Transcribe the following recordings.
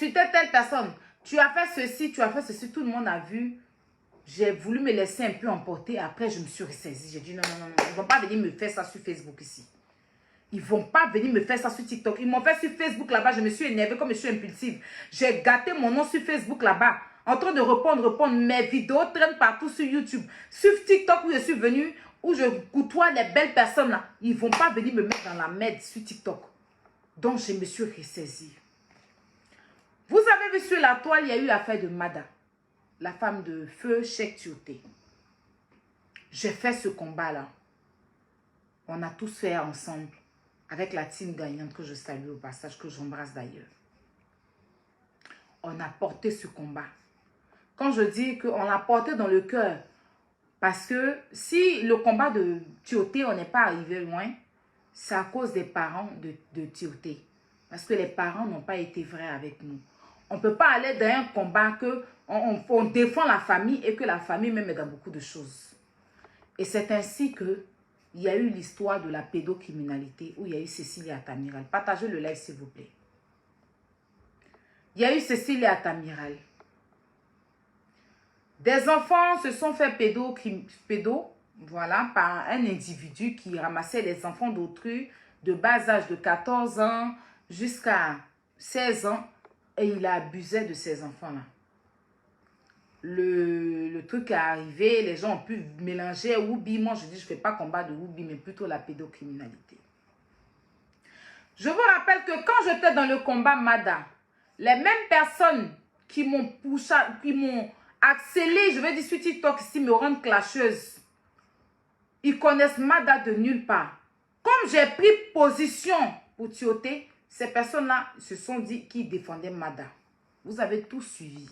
insulté telle personne. Tu as fait ceci, tu as fait ceci. Tout le monde a vu. J'ai voulu me laisser un peu emporter. Après, je me suis ressaisie. J'ai dit non, non, non, non. Ils ne vont pas venir me faire ça sur Facebook ici. Ils ne vont pas venir me faire ça sur TikTok. Ils m'ont fait sur Facebook là-bas. Je me suis énervée comme je suis impulsive. J'ai gâté mon nom sur Facebook là-bas. En train de répondre. Mes vidéos traînent partout sur YouTube. Sur TikTok où je suis venue, où je côtoie les belles personnes là. Ils ne vont pas venir me mettre dans la merde sur TikTok. Donc, je me suis ressaisie. Vous avez vu sur la toile, il y a eu l'affaire de Mada. La femme de feu Cheikh Tioté. J'ai fait ce combat-là. On a tous fait ensemble. Avec la team gagnante que je salue au passage, que j'embrasse d'ailleurs. On a porté ce combat. Quand je dis qu'on l'a porté dans le cœur, parce que si le combat de Tioté, on n'est pas arrivé loin, c'est à cause des parents de Tioté. Parce que les parents n'ont pas été vrais avec nous. On ne peut pas aller dans un combat que on défend la famille et que la famille même est dans beaucoup de choses. Et c'est ainsi que il y a eu l'histoire de la pédocriminalité où il y a eu Cécilie Atamiral. Partagez le live s'il vous plaît. Il y a eu Cécilie Atamiral. Des enfants se sont fait voilà, par un individu qui ramassait les enfants d'autrui de bas âge de 14 ans jusqu'à 16 ans et il a abusé de ces enfants-là. Le truc est arrivé, les gens ont pu mélanger Woubi. Moi, je dis, je ne fais pas combat de Woubi, mais plutôt la pédocriminalité. Je vous rappelle que quand j'étais dans le combat Mada, les mêmes personnes qui m'ont poussé, qui m'ont accéléré, je vais dire sur TikTok ici, me rendent clasheuse. Ils connaissent Mada de nulle part. Comme j'ai pris position pour Tioté, ces personnes-là se sont dit qu'ils défendaient Mada. Vous avez tout suivi.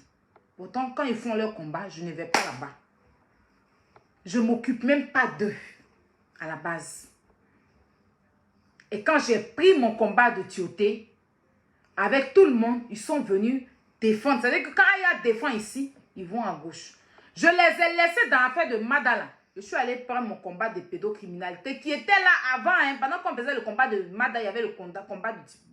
Pourtant, quand ils font leur combat, je ne vais pas là-bas. Je ne m'occupe même pas d'eux à la base. Et quand j'ai pris mon combat de Tioté, avec tout le monde, ils sont venus défendre. C'est-à-dire que quand il y a défend ici, ils vont à gauche. Je les ai laissés dans l'affaire de Madala. Je suis allée prendre mon combat de pédocriminalité qui était là avant. Hein. Pendant qu'on faisait le combat de Mada, il y avait le combat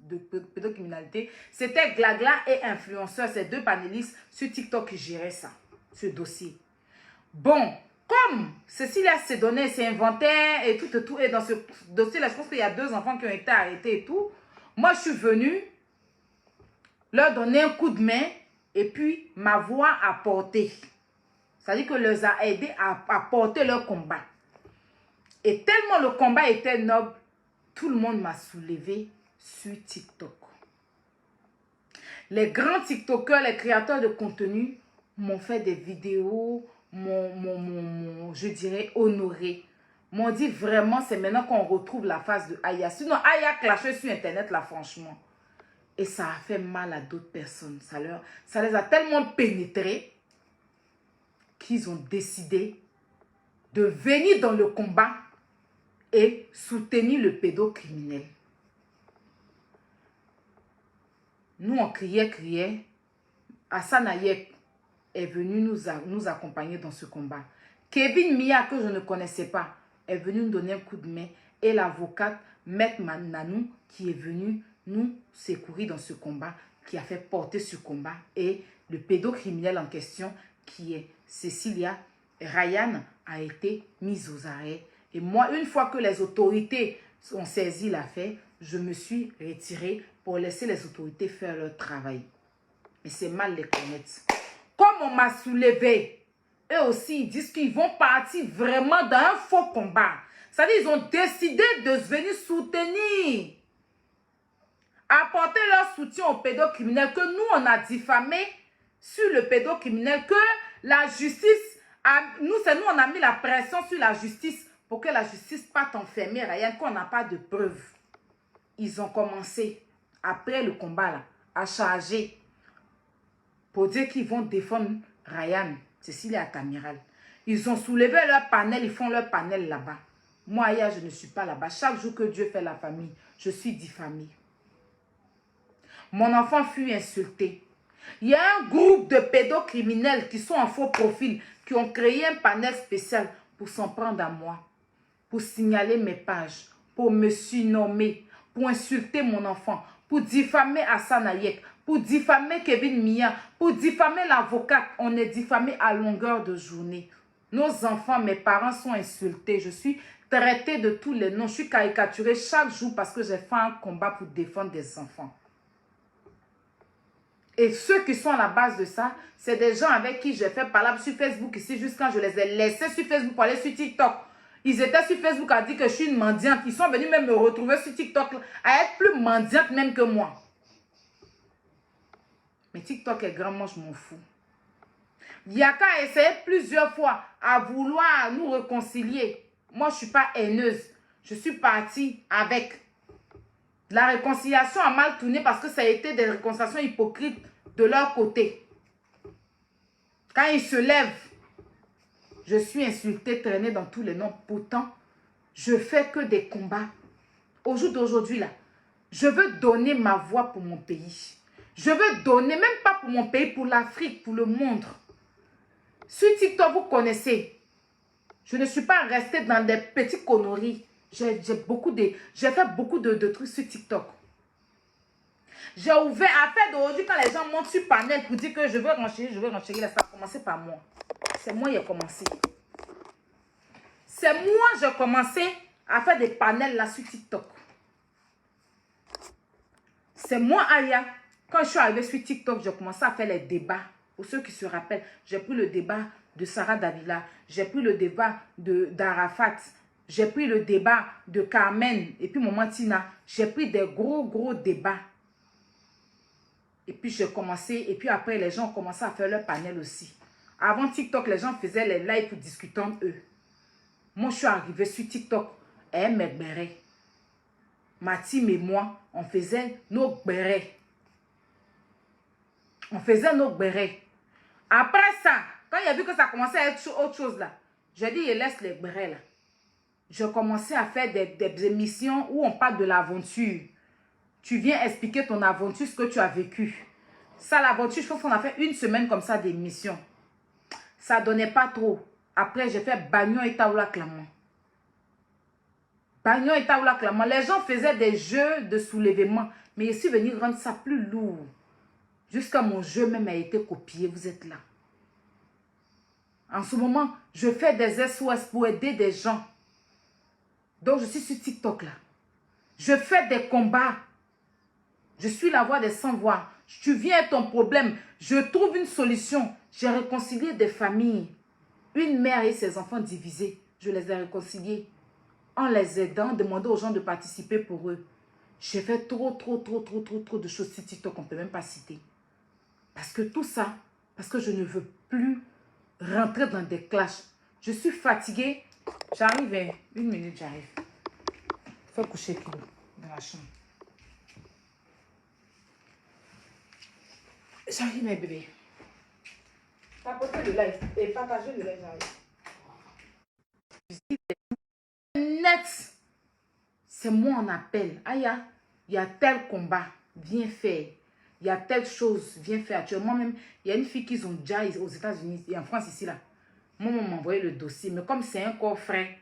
de pédocriminalité. C'était Glagla et Influenceur, ces deux panélistes sur TikTok qui géraient ça, ce dossier. Bon, comme Cécilia s'est donné, s'est inventé et tout, et dans ce dossier-là, je pense qu'il y a 2 enfants qui ont été arrêtés et tout. Moi, je suis venue leur donner un coup de main et puis ma voix a porté. C'est-à-dire que les a aidés à porter leur combat. Et tellement le combat était noble, tout le monde m'a soulevé sur TikTok. Les grands TikTokers, les créateurs de contenu m'ont fait des vidéos, je dirais, honoré. M'ont dit vraiment, c'est maintenant qu'on retrouve la face de Aya. Sinon, Aya clashait sur Internet là, franchement. Et ça a fait mal à d'autres personnes. Ça les a tellement pénétrés qu'ils ont décidé de venir dans le combat et soutenir le pédocriminel. Nous, on criait. Hassan Ayek est venu nous accompagner dans ce combat. Kevin Mia, que je ne connaissais pas, est venu nous donner un coup de main. Et l'avocate Maître Nanou, qui est venue nous secourir dans ce combat, qui a fait porter ce combat. Et le pédocriminel en question, qui est Cécilia Ryan, a été mise aux arrêts. Et moi, une fois que les autorités ont saisi l'affaire, je me suis retirée pour laisser les autorités faire leur travail. Mais c'est mal les connaître. Comme on m'a soulevé, eux aussi, ils disent qu'ils vont partir vraiment dans un faux combat. C'est-à-dire qu'ils ont décidé de venir soutenir, apporter leur soutien aux pédocriminels que nous, on a diffamé sur le pédocriminel, que la justice, nous, on a mis la pression sur la justice pour que la justice parte enfermer Ryan, qu'on n'a pas de preuves. Ils ont commencé, après le combat, là, à charger pour dire qu'ils vont défendre Ryan, Cécilia Atamiral. Ils ont soulevé leur panel, ils font leur panel là-bas. Moi, Aya, je ne suis pas là-bas. Chaque jour que Dieu fait la famille, je suis diffamée. Mon enfant fut insulté. Il y a un groupe de pédocriminels qui sont en faux profil, qui ont créé un panel spécial pour s'en prendre à moi, pour signaler mes pages, pour me surnommer, pour insulter mon enfant, pour diffamer Hassan Ayek, pour diffamer Kevin Mia, pour diffamer l'avocate. On est diffamé à longueur de journée. Nos enfants, mes parents sont insultés. Je suis traitée de tous les noms. Je suis caricaturée chaque jour parce que j'ai fait un combat pour défendre des enfants. Et ceux qui sont à la base de ça, c'est des gens avec qui j'ai fait parler sur Facebook ici, jusqu'à je les ai laissés sur Facebook pour aller sur TikTok. Ils étaient sur Facebook à dire que je suis une mendiante. Ils sont venus même me retrouver sur TikTok à être plus mendiante même que moi. Mais TikTok est grand, moi je m'en fous. Yaka a essayé plusieurs fois à vouloir nous réconcilier. Moi je ne suis pas haineuse. Je suis partie avec. La réconciliation a mal tourné parce que ça a été des réconciliations hypocrites de leur côté. Quand ils se lèvent, je suis insultée, traînée dans tous les noms. Pourtant, je fais que des combats. Au jour d'aujourd'hui, là, je veux donner ma voix pour mon pays. Je veux donner, même pas pour mon pays, pour l'Afrique, pour le monde. Sur TikTok, vous connaissez. Je ne suis pas restée dans des petites conneries. J'ai fait beaucoup de trucs sur TikTok. J'ai ouvert, à faire d'aujourd'hui, quand les gens montent sur panel pour dire que je veux renchérir, là, ça a commencé par moi. C'est moi qui ai commencé. C'est moi qui j'ai commencé à faire des panels là sur TikTok. C'est moi, Aya. Quand je suis arrivée sur TikTok, j'ai commencé à faire les débats. Pour ceux qui se rappellent, j'ai pris le débat de Sarah Davila. J'ai pris le débat d'Arafat. J'ai pris le débat de Carmen. Et puis Maman Tina. J'ai pris des gros débats. Et puis j'ai commencé. Et puis après, les gens ont commencé à faire leur panel aussi. Avant TikTok, les gens faisaient les lives pour discuter entre eux. Moi, je suis arrivée sur TikTok. Elle m'ébérait. Ma team et moi, on faisait nos bérets. On faisait nos bérets. Après ça, quand il a vu que ça commençait à être autre chose là, j'ai dit, il laisse les bérets là. Je commençais à faire des émissions où on parle de l'aventure. Tu viens expliquer ton aventure, ce que tu as vécu. Ça, l'aventure, je pense qu'on a fait une semaine comme ça d'émission. Ça ne donnait pas trop. Après, j'ai fait Bagnon et Taoula Clamant. Bagnon et Taoula Clamant. Les gens faisaient des jeux de soulèvement. Mais je suis venue rendre ça plus lourd. Jusqu'à mon jeu même a été copié. Vous êtes là. En ce moment, je fais des SOS pour aider des gens. Donc, je suis sur TikTok là. Je fais des combats. Je suis la voix des sans-voix. Tu viens avec ton problème. Je trouve une solution. J'ai réconcilié des familles. Une mère et ses enfants divisés. Je les ai réconciliés. En les aidant, demandant aux gens de participer pour eux. J'ai fait trop de choses sur TikTok qu'on ne peut même pas citer. Parce que tout ça, parce que je ne veux plus rentrer dans des clashs. Je suis fatiguée. J'arrive, une minute, j'arrive. Faut coucher Kilo dans la chambre. J'arrive, mes bébés. Tapotez le live et partagez le live, j'arrive. Net, c'est moi on appelle. Aya, il y a tel combat, viens faire. Il y a telle chose, viens faire. Actuellement même, il y a une fille qui ont déjà aux États-Unis et en France ici là. Moi, on m'a envoyé le dossier. Mais comme c'est un corps frais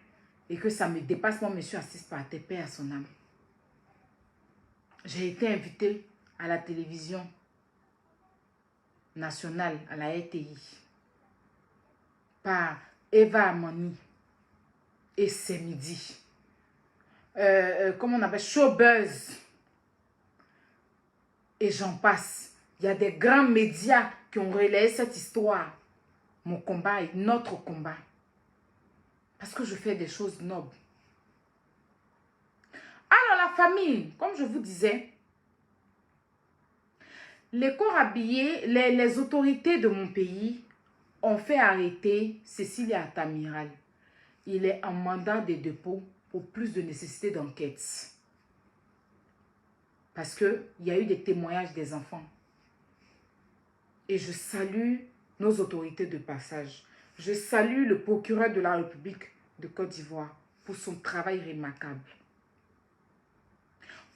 et que ça me dépasse, moi, je suis assise par tes pères à son âme. J'ai été invitée à la télévision nationale, à la RTI, par Eva Amani. Et c'est midi. Comment on appelle? Showbuzz. Et j'en passe. Il y a des grands médias qui ont relayé cette histoire. Mon combat est notre combat. Parce que je fais des choses nobles. Alors la famille, comme je vous disais, les corps habillés, les autorités de mon pays ont fait arrêter Cécilia Atamiral. Il est en mandat de dépôt pour plus de nécessité d'enquête. Parce qu'il y a eu des témoignages des enfants. Et je salue nos autorités de passage. Je salue le procureur de la République de Côte d'Ivoire pour son travail remarquable.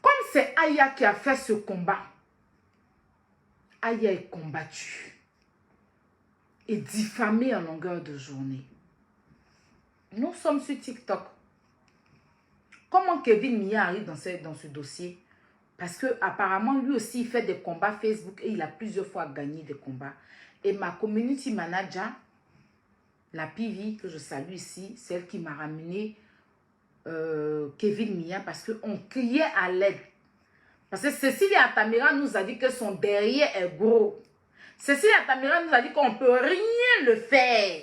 Comme c'est Aya qui a fait ce combat, Aya est combattue et diffamée en longueur de journée. Nous sommes sur TikTok. Comment Kevin Mia arrive dans ce dossier? Parce que apparemment lui aussi, il fait des combats Facebook et il a plusieurs fois gagné des combats. Et ma community manager, la PV, que je salue ici, celle qui m'a ramené Kevin Mia, parce qu'on criait à l'aide. Parce que Cécilia Atamira nous a dit que son derrière est gros. Cécilia Atamira nous a dit qu'on ne peut rien le faire.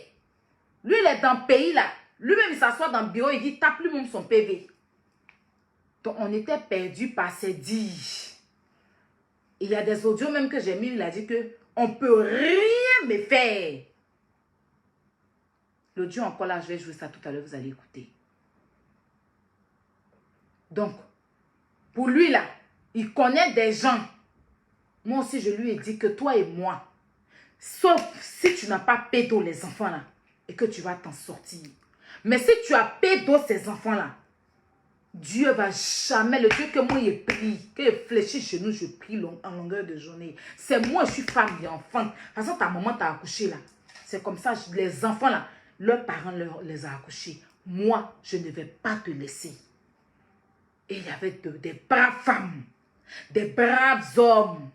Lui, il est dans le pays là. Lui-même, il s'assoit dans le bureau, il dit, tape lui-même son PV. Donc, on était perdu par ses dires. Et il y a des audios même que j'ai mis, il a dit qu'on ne peut rien me faire. L'audio encore là, je vais jouer ça tout à l'heure, vous allez écouter. Donc, pour lui là, il connaît des gens. Moi aussi, je lui ai dit que toi et moi, sauf si tu n'as pas pédo les enfants là, et que tu vas t'en sortir. Mais si tu as pédo ces enfants là, Dieu va jamais, le Dieu que moi il prie, que je fléchis chez nous, je prie en longueur de journée. C'est moi, je suis femme et enfant. De toute façon, ta maman t'a accouché là. C'est comme ça, les enfants là, leurs parents les ont accouchés. Moi, je ne vais pas te laisser. Et il y avait des braves femmes, des braves hommes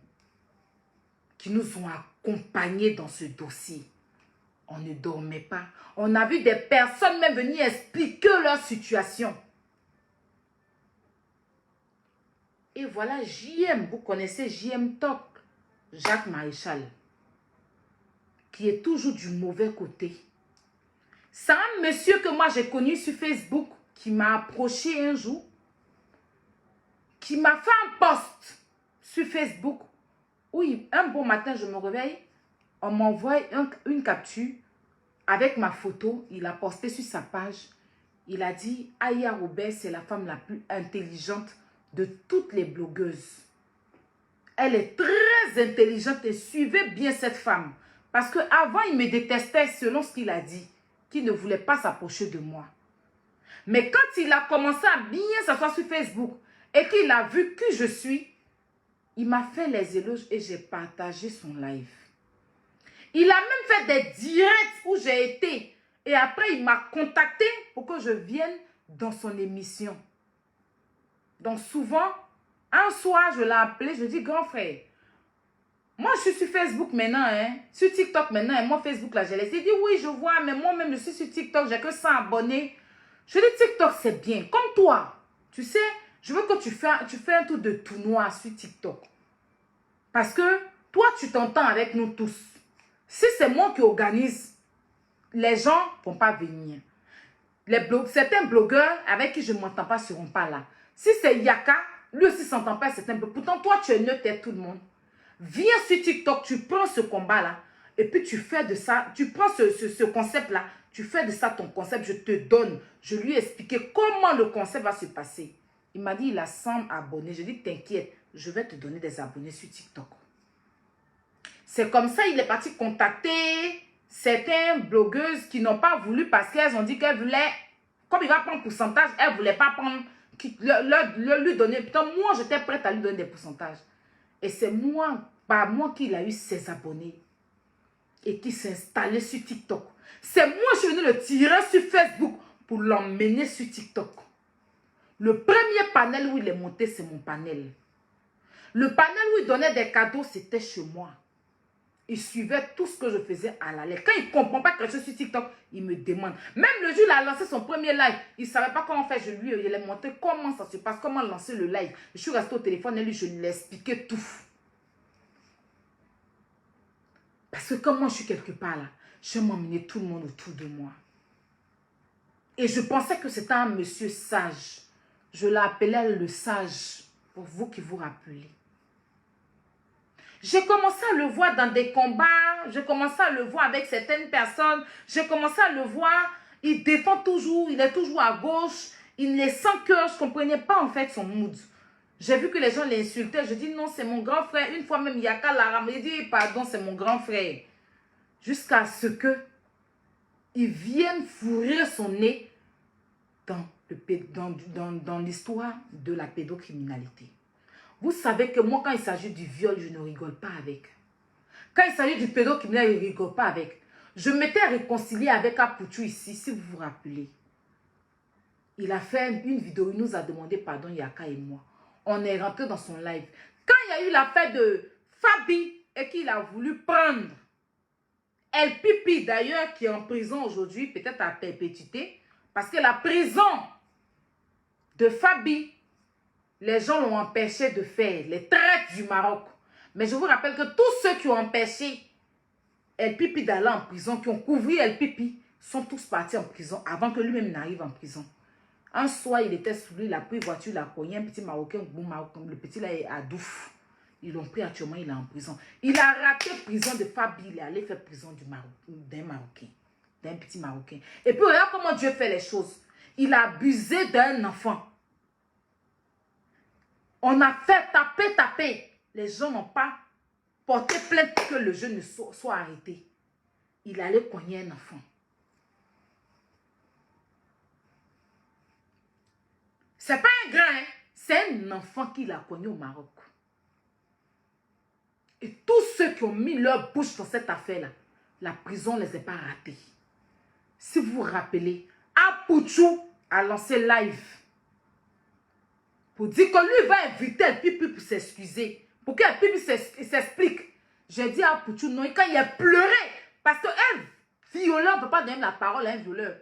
qui nous ont accompagnés dans ce dossier. On ne dormait pas. On a vu des personnes même venir expliquer leur situation. Et voilà JM, vous connaissez JM Talk, Jacques Maréchal, qui est toujours du mauvais côté. C'est un monsieur que moi j'ai connu sur Facebook, qui m'a approché un jour, qui m'a fait un post sur Facebook. Oui, un bon matin, je me réveille, on m'envoie une capture avec ma photo, il a posté sur sa page. Il a dit, Aya Robert, c'est la femme la plus intelligente de toutes les blogueuses. Elle est très intelligente et suivez bien cette femme. Parce qu'avant, il me détestait selon ce qu'il a dit, qu'il ne voulait pas s'approcher de moi. Mais quand il a commencé à bien s'asseoir sur Facebook et qu'il a vu qui je suis, il m'a fait les éloges et j'ai partagé son live. Il a même fait des directs où j'ai été. Et après, il m'a contacté pour que je vienne dans son émission. Donc souvent, un soir, je l'ai appelé, je lui ai dit, grand frère, moi je suis sur Facebook maintenant, hein, sur TikTok maintenant, et moi Facebook là, j'ai laissé. Il dit, oui, je vois, mais moi-même, je suis sur TikTok, j'ai que 100 abonnés. Je dis, TikTok, c'est bien, comme toi. Tu sais, je veux que tu fais un tour de tournoi sur TikTok. Parce que toi, tu t'entends avec nous tous. Si c'est moi qui organise, les gens ne vont pas venir. Certains blogueurs avec qui je ne m'entends pas ne seront pas là. Si c'est Yaka, lui aussi ne s'entend pas. Pourtant, toi, tu es neutre et tout le monde. Viens sur TikTok, tu prends ce combat-là et puis tu fais de ça, tu prends ce concept-là, tu fais de ça ton concept, je te donne. Je lui ai expliqué comment le concept va se passer. Il m'a dit, il a 100 abonnés. Je dis, t'inquiète, je vais te donner des abonnés sur TikTok. C'est comme ça, il est parti contacter certaines blogueuses qui n'ont pas voulu parce qu'elles ont dit qu'elles voulaient, comme il va prendre pourcentage, elles ne voulaient pas prendre, lui donner. Putain, moi, j'étais prête à lui donner des pourcentages. Et c'est moi, par moi, qu'il a eu ses abonnés et qui s'est installé sur TikTok. C'est moi, je suis venu le tirer sur Facebook pour l'emmener sur TikTok. Le premier panel où il est monté, c'est mon panel. Le panel où il donnait des cadeaux, c'était chez moi. Il suivait tout ce que je faisais à la lettre. Quand il ne comprend pas que je suis sur TikTok, il me demande. Même le jour où il a lancé son premier live, il ne savait pas comment faire. Je lui ai montré comment ça se passe, comment lancer le live. Je suis restée au téléphone et lui, je lui ai expliqué tout. Parce que comme moi, je suis quelque part là, je vais m'emmener tout le monde autour de moi. Et je pensais que c'était un monsieur sage. Je l'appelais le sage, pour vous qui vous rappelez. J'ai commencé à le voir dans des combats, j'ai commencé à le voir avec certaines personnes, j'ai commencé à le voir, il défend toujours, il est toujours à gauche, il ne sent que je ne comprenais pas en fait son mood. J'ai vu que les gens l'insultaient, je dis non, c'est mon grand frère. Une fois même, Yaka l'a ramené, il dit pardon, c'est mon grand frère. Jusqu'à ce que il vienne fourrir son nez dans l'histoire de la pédocriminalité. Vous savez que moi, quand il s'agit du viol, je ne rigole pas avec. Quand il s'agit du pédocriminel, je ne rigole pas avec. Je m'étais réconciliée avec Apoutou ici, si vous vous rappelez. Il a fait une vidéo, il nous a demandé pardon, Yaka et moi. On est rentré dans son live. Quand il y a eu l'affaire de Fabi et qu'il a voulu prendre El Pipi, d'ailleurs, qui est en prison aujourd'hui, peut-être à perpétuité, parce que la prison de Fabi, les gens l'ont empêché de faire les traites du Maroc. Mais je vous rappelle que tous ceux qui ont empêché El Pipi d'aller en prison, qui ont couvert El Pipi, sont tous partis en prison avant que lui-même n'arrive en prison. Un soir, il était sous lui, il a pris voiture, il a cogné un petit Marocain, le petit là est à Douf. Ils l'ont pris actuellement, il est en prison. Il a raté prison de Fabi, il est allé faire prison d'un Marocain, d'un petit Marocain. Et puis regarde comment Dieu fait les choses. Il a abusé d'un enfant. On a fait taper. Les gens n'ont pas porté plainte pour que le jeune soit arrêté. Il allait cogner un enfant. C'est pas un grand, hein? C'est un enfant qui l'a cogné au Maroc. Et tous ceux qui ont mis leur bouche dans cette affaire-là, la prison ne les a pas ratés. Si vous vous rappelez, Apouchou a lancé live pour dire que lui va inviter El Pipi pour s'excuser. Pour qu'El Pipi s'explique. J'ai dit à Apouchou, non, quand il a pleuré, parce qu'un violeur ne peut pas donner la parole à un violeur.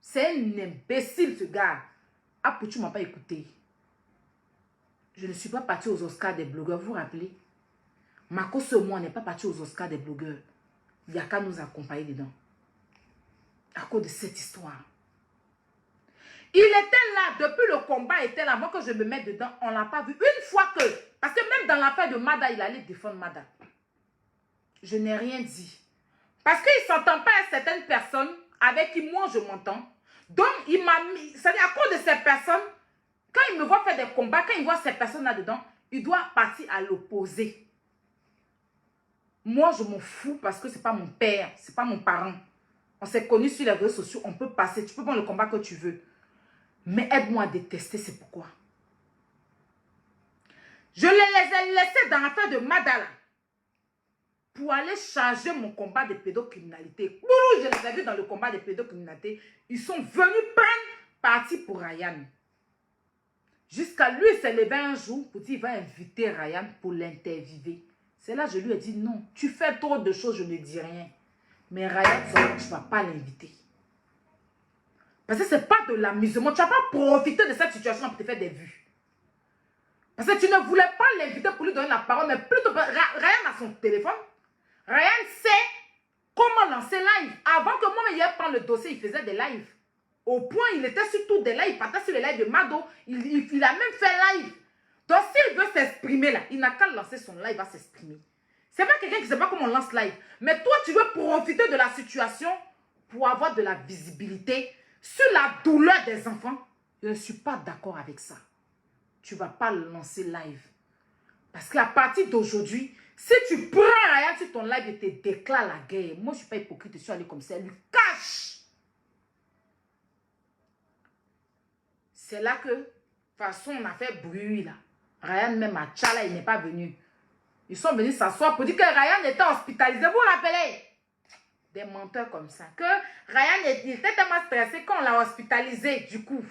C'est un imbécile, ce gars. Apouchou ne m'a pas écouté. Je ne suis pas partie aux Oscars des blogueurs, vous vous rappelez? Marco Semo n'est pas parti aux Oscars des blogueurs. Il n'y a qu'à nous accompagner dedans. À cause de cette histoire. Il était là, depuis le combat était là, avant que je me mette dedans, on ne l'a pas vu. Une fois que, parce que même dans l'affaire de Mada, il allait défendre Mada. Je n'ai rien dit. Parce qu'il ne s'entend pas à certaines personnes avec qui moi je m'entends. Donc il m'a mis, c'est-à-dire à cause de ces personnes, quand il me voit faire des combats, quand il voit ces personnes là-dedans, il doit partir à l'opposé. Moi, je m'en fous parce que ce n'est pas mon père, ce n'est pas mon parent. On s'est connus sur les réseaux sociaux, on peut passer, tu peux prendre le combat que tu veux. Mais aide-moi à détester, c'est pourquoi. Je les ai laissés dans l'affaire de Madala pour aller charger mon combat de pédocriminalité. Je les ai vus dans le combat de pédocriminalité. Ils sont venus prendre parti pour Ryan. Jusqu'à lui s'est levé un jour pour dire qu'il va inviter Ryan pour l'interviewer. C'est là que je lui ai dit non, tu fais trop de choses, je ne dis rien. Mais Ryan, tu ne vas pas l'inviter. Parce que ce n'est pas de l'amusement. Tu ne vas pas profiter de cette situation pour te faire des vues. Parce que tu ne voulais pas l'inviter pour lui donner la parole, mais plutôt Ryan a son téléphone. Ryan sait comment lancer live. Avant que moi-même hier prenne le dossier, il faisait des lives. Au point, il était sur tous des lives, il partait sur les lives de Mado. Il a même fait live. Donc, s'il veut s'exprimer là, il n'a qu'à lancer son live à s'exprimer. C'est pas quelqu'un qui ne sait pas comment on lance live. Mais toi, tu veux profiter de la situation pour avoir de la visibilité sur la douleur des enfants. Je ne suis pas d'accord avec ça. Tu ne vas pas lancer live. Parce qu'à partir d'aujourd'hui, si tu prends rien sur ton live et te déclares la guerre, moi, je ne suis pas hypocrite, je suis allé comme ça, elle lui cache. C'est là que, de toute façon, on a fait bruit là. Ryan, même à Tchala, il n'est pas venu. Ils sont venus s'asseoir pour dire que Ryan était hospitalisé. Vous vous rappelez? Des menteurs comme ça. Que Ryan était tellement stressé qu'on l'a hospitalisé. Du coup,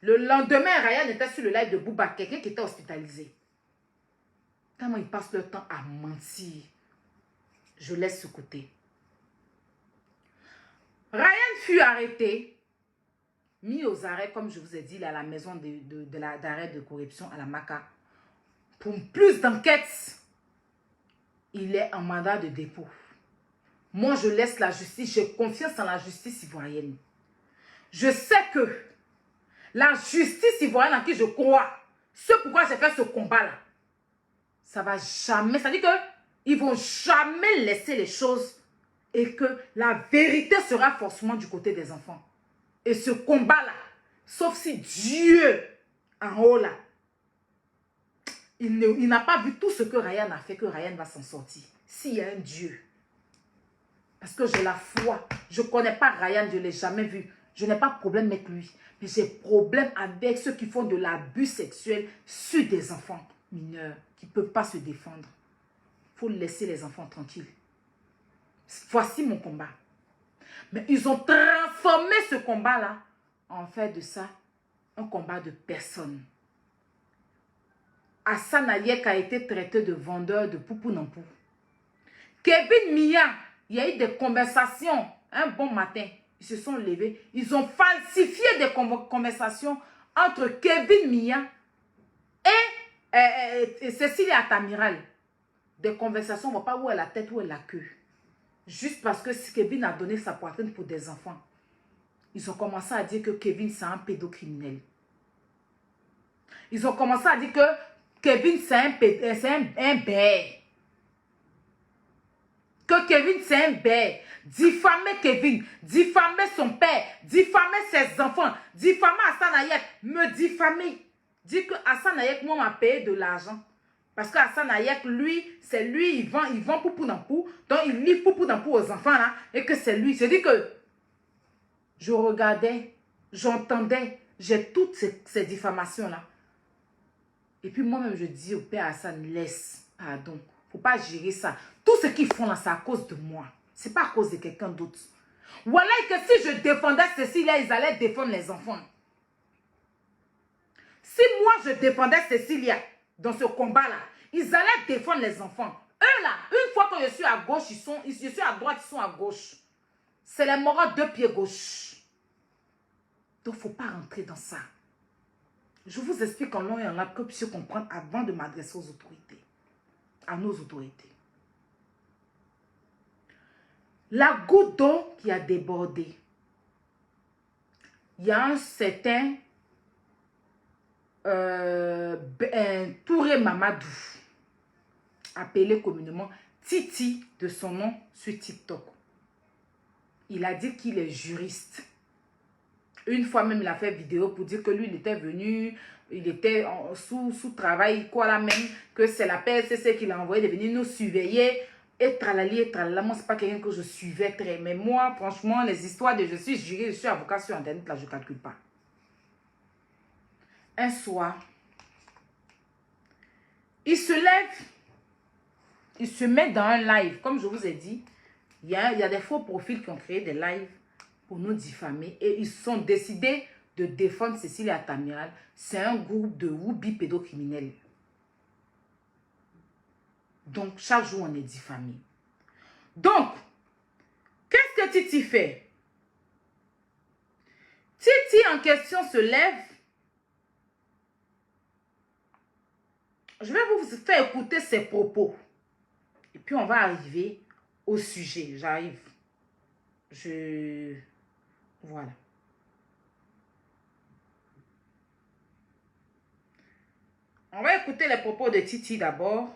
le lendemain, Ryan était sur le live de Bouba, quelqu'un qui était hospitalisé. Comment ils passent leur temps à mentir. Je laisse ce côté. Ryan fut arrêté, mis aux arrêts, comme je vous ai dit, là, à la maison d'arrêt de corruption à la Maca. Pour plus d'enquêtes, il est en mandat de dépôt. Moi, je laisse la justice, j'ai confiance en la justice ivoirienne. Je sais que la justice ivoirienne en qui je crois, c'est pourquoi j'ai fait ce combat-là, ça va jamais, ça dit que ils vont jamais laisser les choses et que la vérité sera forcément du côté des enfants. Et ce combat-là, sauf si Dieu en haut là, il n'a pas vu tout ce que Ryan a fait, que Ryan va s'en sortir. S'il y a un Dieu. Parce que j'ai la foi. Je ne connais pas Ryan, je ne l'ai jamais vu. Je n'ai pas de problème avec lui. Mais j'ai problème avec ceux qui font de l'abus sexuel sur des enfants mineurs qui ne peuvent pas se défendre. Il faut laisser les enfants tranquilles. Voici mon combat. Mais ils ont transformé ce combat-là en fait de ça un combat de personnes. Hassan Ayek a été traité de vendeur de poupou nampou. Kevin Mia, il y a eu des conversations un bon matin. Ils se sont levés. Ils ont falsifié des conversations entre Kevin Mia et Cécile Atamiral. Des conversations, on ne voit pas où est la tête, où est la queue. Juste parce que Kevin a donné sa poitrine pour des enfants. Ils ont commencé à dire que Kevin, c'est un pédocriminel. Ils ont commencé à dire que Kevin, c'est un bête. Que Kevin, c'est un bête. Diffamer Kevin, diffamer son père, diffamer ses enfants, diffamer Hassan Ayek, me diffamer. Dire que Hassan Ayek, moi, m'a payé de l'argent. Parce que Hassan Ayek, lui, c'est lui, il vend poupou d'ampou. Donc, il livre poupou d'ampou aux enfants, là. Et que c'est lui. C'est dit que je regardais, j'entendais, j'ai toutes ces diffamations-là. Et puis, moi-même, je dis au père Hassan, laisse, pardon. Il ne faut pas gérer ça. Tout ce qu'ils font là, c'est à cause de moi. Ce n'est pas à cause de quelqu'un d'autre. Voilà que si je défendais Cécilia, ils allaient défendre les enfants. Si moi, je défendais Cécilia dans ce combat-là, ils allaient défendre les enfants. Eux là, une fois que je suis à gauche, je suis à droite, ils sont à gauche. C'est les morats deux pieds gauche. Donc, il ne faut pas rentrer dans ça. Je vous explique en long et en large que vous puissiez comprendre avant de m'adresser aux autorités. À nos autorités. La goutte d'eau qui a débordé. Il y a un certain Touré Mamadou, appelé communément Titi de son nom sur TikTok. Il a dit qu'il est juriste. Une fois même, il a fait vidéo pour dire que lui, il était venu, il était sous travail, quoi là même, que c'est la PSC qui l'a envoyé de venir nous surveiller. Et tralali, et tralala, moi, c'est pas quelqu'un que je suivais très. Mais moi, franchement, les histoires de je suis juré, je suis avocat sur Internet, là, je ne calcule pas. Un soir, il se lève, il se met dans un live. Comme je vous ai dit, il y a des faux profils qui ont créé des lives pour nous diffamer. Et ils sont décidés de défendre Cécile Atamiral. C'est un groupe de would-be pédocriminels. Donc, chaque jour, on est diffamé. Donc, qu'est-ce que Titi fait? Titi en question se lève. Je vais vous faire écouter ses propos. Et puis, on va arriver au sujet. J'arrive. Voilà. On va écouter les propos de Titi d'abord.